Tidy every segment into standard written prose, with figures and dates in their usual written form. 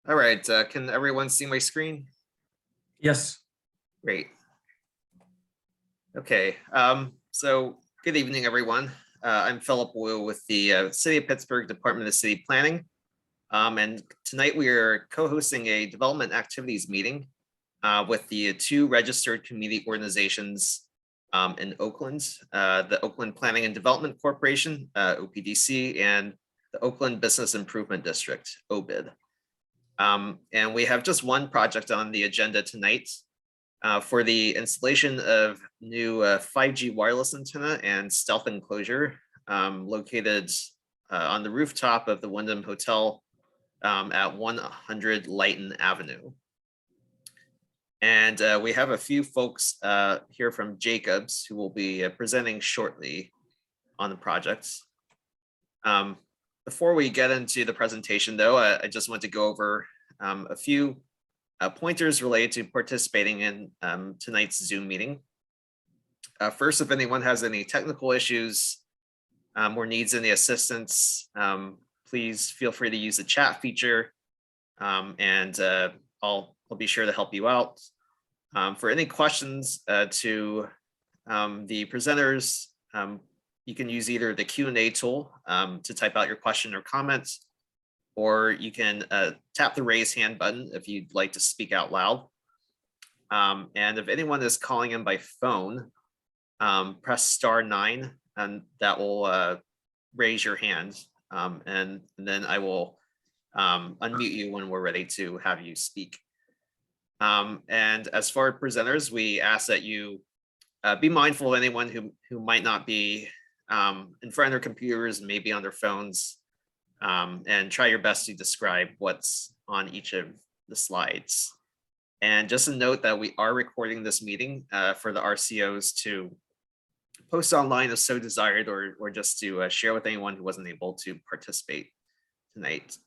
All right, can everyone see my screen? Yes. Great. Okay, so good evening, everyone. I'm Philip Wu with the City of Pittsburgh Department of City Planning. And tonight we are co-hosting a development activities meeting with the two registered community organizations in Oakland, the Oakland Planning and Development Corporation, OPDC, and the Oakland Business Improvement District, OVID. And we have just one project on the agenda tonight for the installation of new 5G wireless antenna and stealth enclosure located on the rooftop of the Wyndham Hotel at 100 Lytton Avenue. And we have a few folks here from Jacobs who will be presenting shortly on the projects. Before we get into the presentation, though, I just want to go over a few pointers related to participating in tonight's Zoom meeting. First, if anyone has any technical issues or needs any assistance, please feel free to use the chat feature, and I'll be sure to help you out. For any questions to the presenters, you can use either the Q&A tool to type out your question or comments, or you can tap the raise hand button if you'd like to speak out loud. And if anyone is calling in by phone, press *9 and that will raise your hand. And then I will unmute you when we're ready to have you speak. And as far as presenters, we ask that you be mindful of anyone who might not be in front of their computers and maybe on their phones, and try your best to describe what's on each of the slides. And just a note that we are recording this meeting for the RCOs to post online if so desired, or just to share with anyone who wasn't able to participate tonight.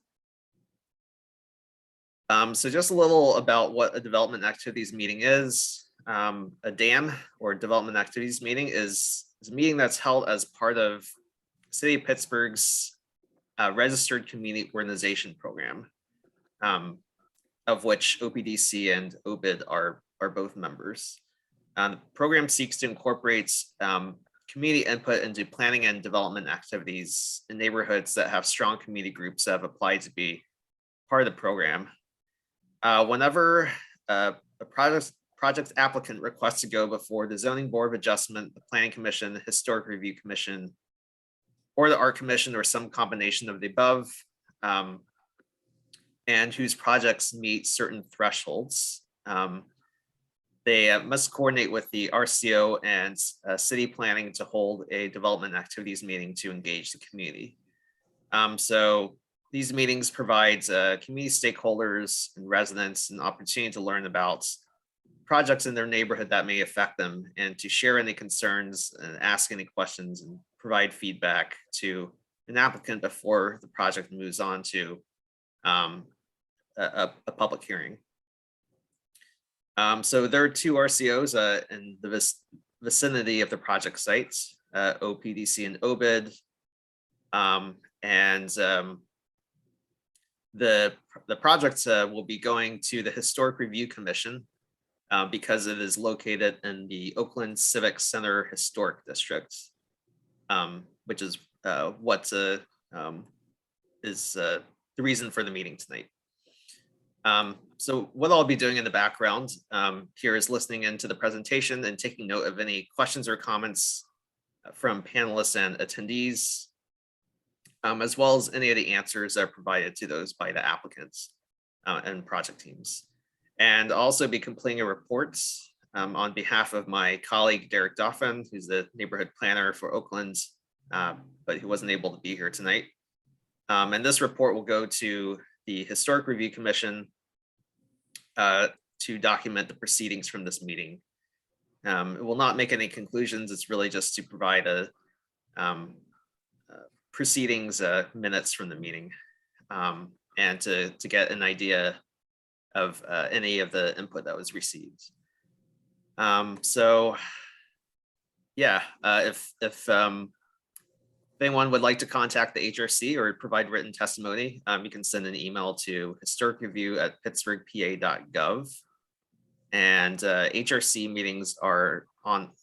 So just a little about what a development activities meeting is. A DAM, or development activities meeting, is a meeting that's held as part of City of Pittsburgh's registered community organization program, of which OPDC and OVID are both members. The program seeks to incorporate community input into planning and development activities in neighborhoods that have strong community groups that have applied to be part of the program. Whenever a project applicant requests to go before the Zoning Board of Adjustment, the Planning Commission, the Historic Review Commission, or the Art Commission, or some combination of the above, and whose projects meet certain thresholds, they must coordinate with the RCO and city planning to hold a development activities meeting to engage the community. So these meetings provide community stakeholders and residents an opportunity to learn about projects in their neighborhood that may affect them, and to share any concerns and ask any questions and provide feedback to an applicant before the project moves on to a public hearing. So there are two RCOs in the vicinity of the project sites, OPDC and OVID. The project will be going to the Historic Review Commission because it is located in the Oakland Civic Center Historic District, which is what is the reason for the meeting tonight. So what I'll be doing in the background here is listening into the presentation and taking note of any questions or comments from panelists and attendees, as well as any of the answers that are provided to those by the applicants and project teams. And I'll also be completing a report on behalf of my colleague, Derek Dauphin, who's the neighborhood planner for Oakland, but who wasn't able to be here tonight. And this report will go to the Historic Review Commission to document the proceedings from this meeting. It will not make any conclusions. It's really just to provide a proceedings minutes from the meeting, and to get an idea of any of the input that was received. So yeah, if If anyone would like to contact the HRC or provide written testimony, you can send an email to historicreview@pittsburghpa.gov. And HRC meetings are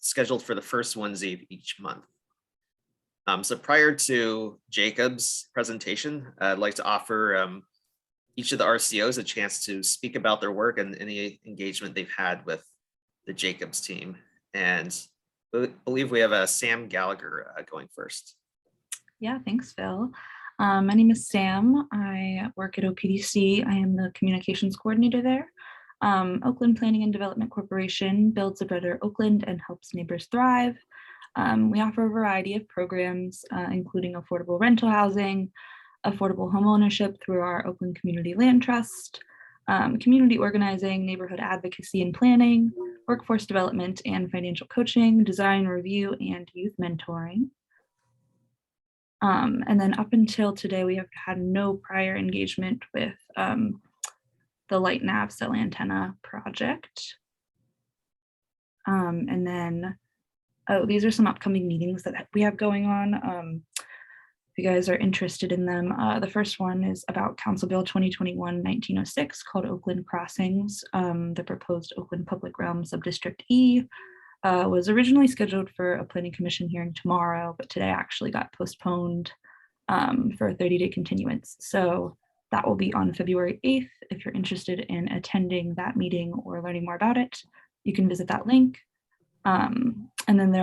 scheduled for the first Wednesday of each month. So prior to Jacob's presentation, I'd like to offer each of the RCOs a chance to speak about their work and any engagement they've had with the Jacobs team. And I believe we have Sam Gallagher going first. Yeah, thanks, Phil. My name is Sam. I work at OPDC. I am the communications coordinator there. Oakland Planning and Development Corporation builds a better Oakland and helps neighbors thrive. We offer a variety of programs, including affordable rental housing, affordable home ownership through our Oakland Community Land Trust, community organizing, neighborhood advocacy and planning, workforce development and financial coaching, design review, and youth mentoring. And then up until today, we have had no prior engagement with the Lytton Avenue cell antenna project. And then, these are some upcoming meetings that we have going on. If you guys are interested in them, the first one is about Council Bill 2021-1906 called Oakland Crossings. The proposed Oakland Public Realm Subdistrict E was originally scheduled for a planning commission hearing tomorrow, but today actually got postponed for a 30-day continuance. So that will be on February 8th. If you're interested in attending that meeting or learning more about it, you can visit that link. And then we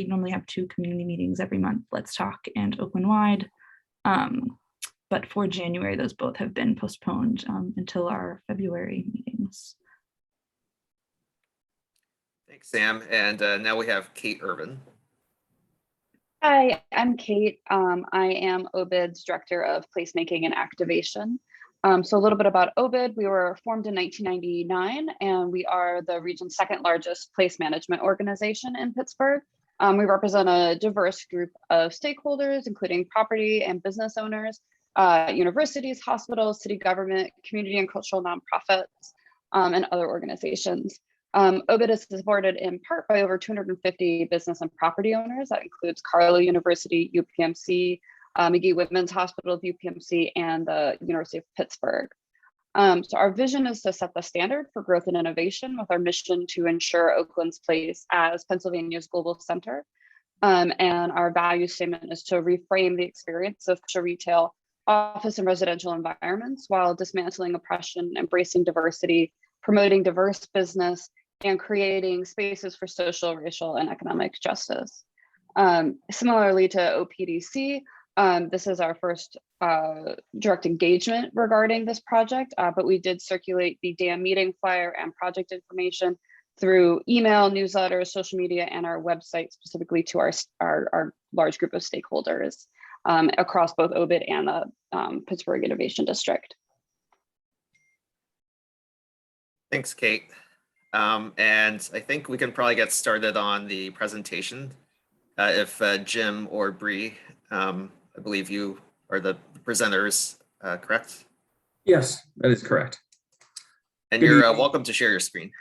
normally have 2 community meetings every month, Let's Talk and Oakland Wide. But for January, those both have been postponed until our February meetings. Thanks, Sam. And now we have Kate Irvin. Hi, I'm Kate. I am OVID's Director of Placemaking and Activation. So a little bit about OVID. We were formed in 1999, and we are the region's 2nd largest place management organization in Pittsburgh. We represent a diverse group of stakeholders, including property and business owners, universities, hospitals, city government, community and cultural nonprofits, and other organizations. OVID is supported in part by over 250 business and property owners. That includes Carlow University, UPMC, McGee Women's Hospital, UPMC, and the University of Pittsburgh. So our vision is to set the standard for growth and innovation with our mission to ensure Oakland's place as Pennsylvania's global center. And our value statement is to reframe the experience of retail, office, and residential environments while dismantling oppression, embracing diversity, promoting diverse business, and creating spaces for social, racial, and economic justice. Similarly to OPDC, this is our first direct engagement regarding this project, but we did circulate the DAM meeting flyer and project information through email, newsletters, social media, and our website, specifically to our large group of stakeholders across both OVID and the Pittsburgh Innovation District. Thanks, Kate. And I think we can probably get started on the presentation. If Jim or Bree, I believe you are the presenters, correct? Yes, that is correct. And you're welcome to share your screen.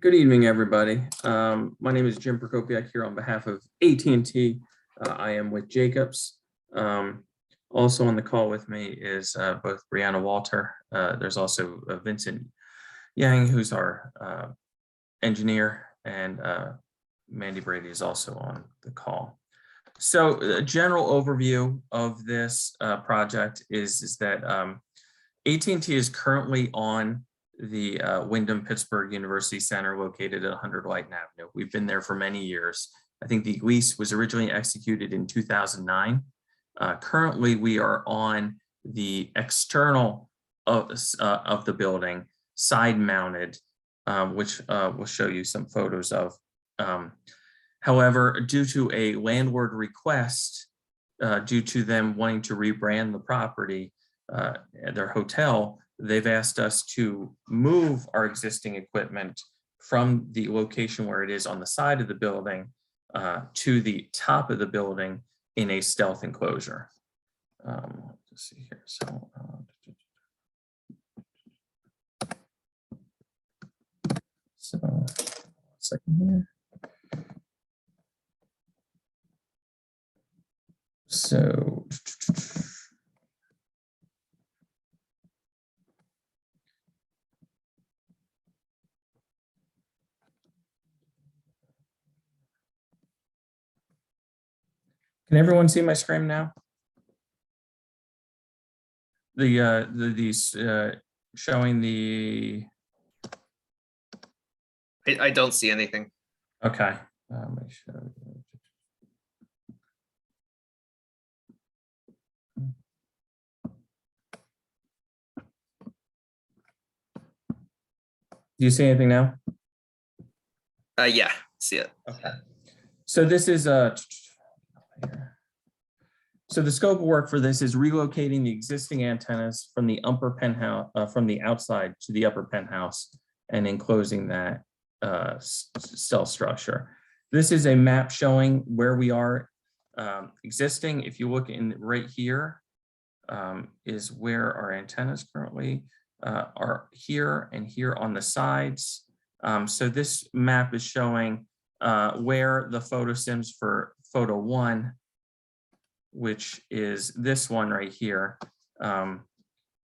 Good evening, everybody. My name is Jim Prokopiak here on behalf of AT&T. I am with Jacobs. Also on the call with me is both Brianna Walter. There's also Vincent Yang, who's our engineer, and Mandy Brady is also on the call. So a general overview of this project is that AT&T is currently on the Wyndham Pittsburgh University Center located at 100 Lytton Avenue. We've been there for many years. I think the lease was originally executed in 2009. Currently, we are on the external of the building, side mounted, which we'll show you some photos of. However, due to a landlord request, due to them wanting to rebrand the property, their hotel, they've asked us to move our existing equipment from the location where it is on the side of the building to the top of the building in a stealth enclosure. Let's see here. So, a second here. So can everyone see my screen now? These showing the, I don't see anything. okay. Make sure. Do you see anything now? Yeah, see it. Okay. So this is so the scope of work for this is relocating the existing antennas from the upper penthouse, from the outside to the upper penthouse, and enclosing that cell structure. This is a map showing where we are existing. If you look in right here, is where our antennas currently are here and here on the sides. So this map is showing where the photo sims for photo 1, which is this one right here,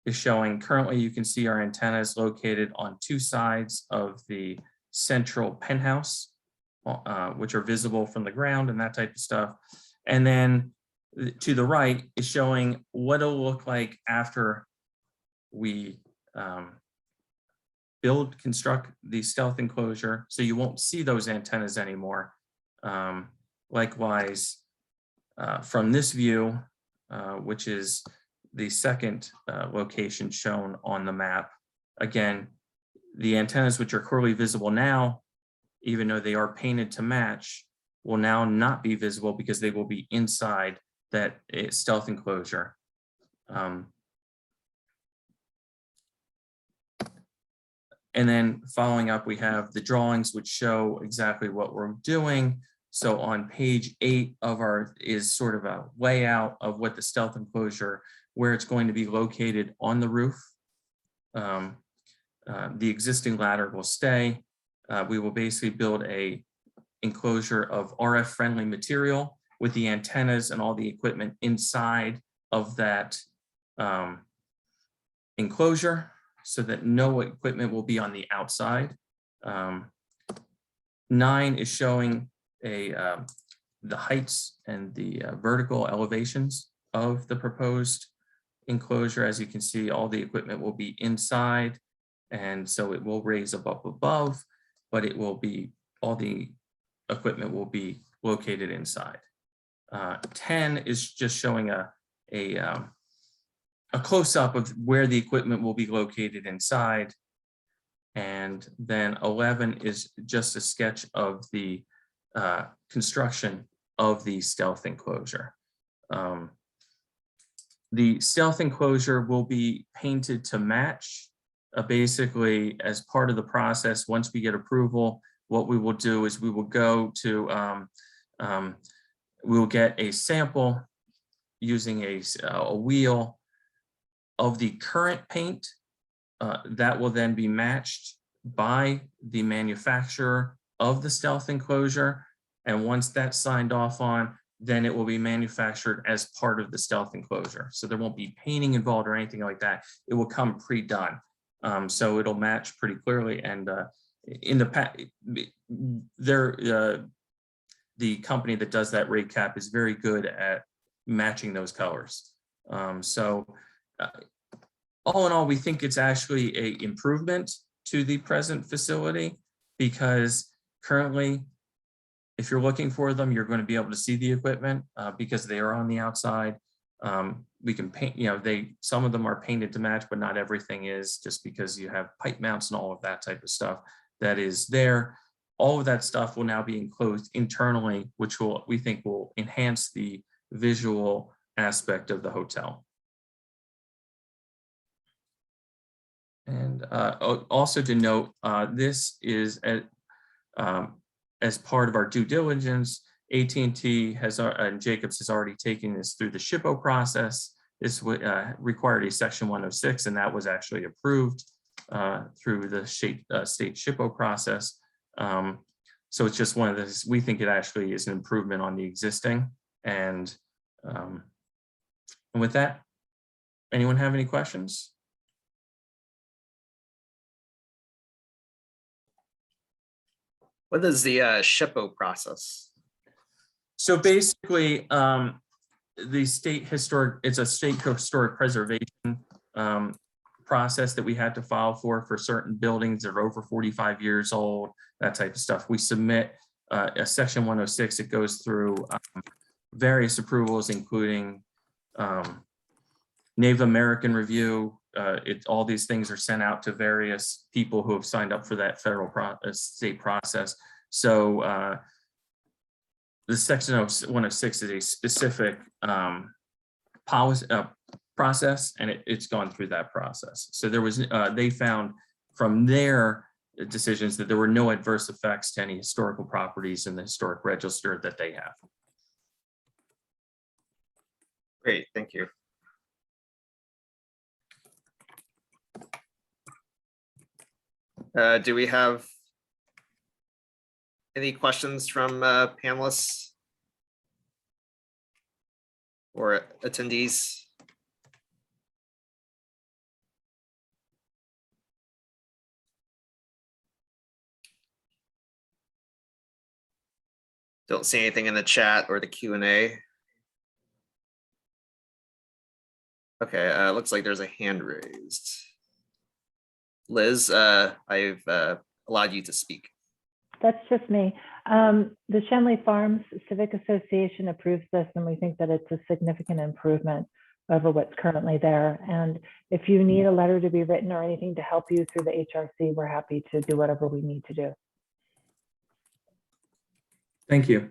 is showing. Currently, you can see our antennas located on 2 sides of the central penthouse, which are visible from the ground and that type of stuff. And then to the right is showing what it'll look like after we construct the stealth enclosure. So you won't see those antennas anymore. Likewise, from this view, which is the second location shown on the map, again, the antennas which are clearly visible now, even though they are painted to match, will now not be visible because they will be inside that stealth enclosure. And then following up, we have the drawings which show exactly what we're doing. So on page 8 of our is sort of a layout of what the stealth enclosure, where it's going to be located on the roof. The existing ladder will stay. We will basically build a enclosure of RF friendly material with the antennas and all the equipment inside of that enclosure, so that no equipment will be on the outside. 9 is showing the heights and the vertical elevations of the proposed enclosure. As you can see, all the equipment will be inside, and so it will raise above, but it will be, all the equipment will be located inside. 10 is just showing a close-up of where the equipment will be located inside. And then 11 is just a sketch of the construction of the stealth enclosure. The stealth enclosure will be painted to match. Basically, as part of the process, once we get approval, what we will do is we will go to, we will get a sample using a wheel of the current paint that will then be matched by the manufacturer of the stealth enclosure. And once that's signed off on, then it will be manufactured as part of the stealth enclosure. So there won't be painting involved or anything like that. It will come pre-done. So it'll match pretty clearly. And in the past, the company that does that rate cap is very good at matching those colors. So all in all, we think it's actually an improvement to the present facility, because currently, if you're looking for them, you're going to be able to see the equipment because they are on the outside. We can paint, some of them are painted to match, but not everything is, just because you have pipe mounts and all of that type of stuff that is there. All of that stuff will now be enclosed internally, which we think will enhance the visual aspect of the hotel. And also to note, this is as part of our due diligence. AT&T and Jacobs has already taken this through the SHPO process. This required a Section 106, and that was actually approved through the state SHPO process. So it's just one of those, we think it actually is an improvement on the existing, and And with that, anyone have any questions? What is the SHPO process? So basically, the it's a state historic preservation process that we had to file for certain buildings that are over 45 years old, that type of stuff. We submit a section 106. It goes through various approvals, including Native American review. All these things are sent out to various people who have signed up for that federal state process. So the section 106 is a specific policy process, and it's gone through that process. So there was they found from their decisions that there were no adverse effects to any historical properties in the historic register that they have. Great, thank you. Do we have any questions from panelists or attendees? Don't see anything in the chat or the Q&A. Okay, looks like there's a hand raised. Liz, I've allowed you to speak. That's just me. The Shenley Farms Civic Association approves this, and we think that it's a significant improvement over what's currently there. And if you need a letter to be written or anything to help you through the HRC, we're happy to do whatever we need to do. Thank you.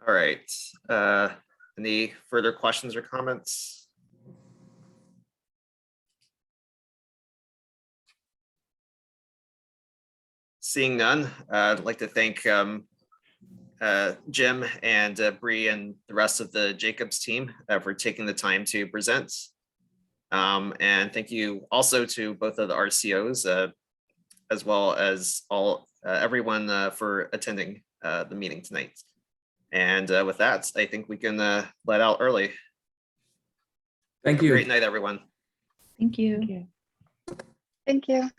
All right. Any further questions or comments? Seeing none, I'd like to thank Jim and Bree and the rest of the Jacobs team for taking the time to present. And thank you also to both of the RCOs, as well as everyone for attending the meeting tonight. And with that, I think we can let out early. Thank Have a you. great night, everyone. Thank you. Thank you. Thank you.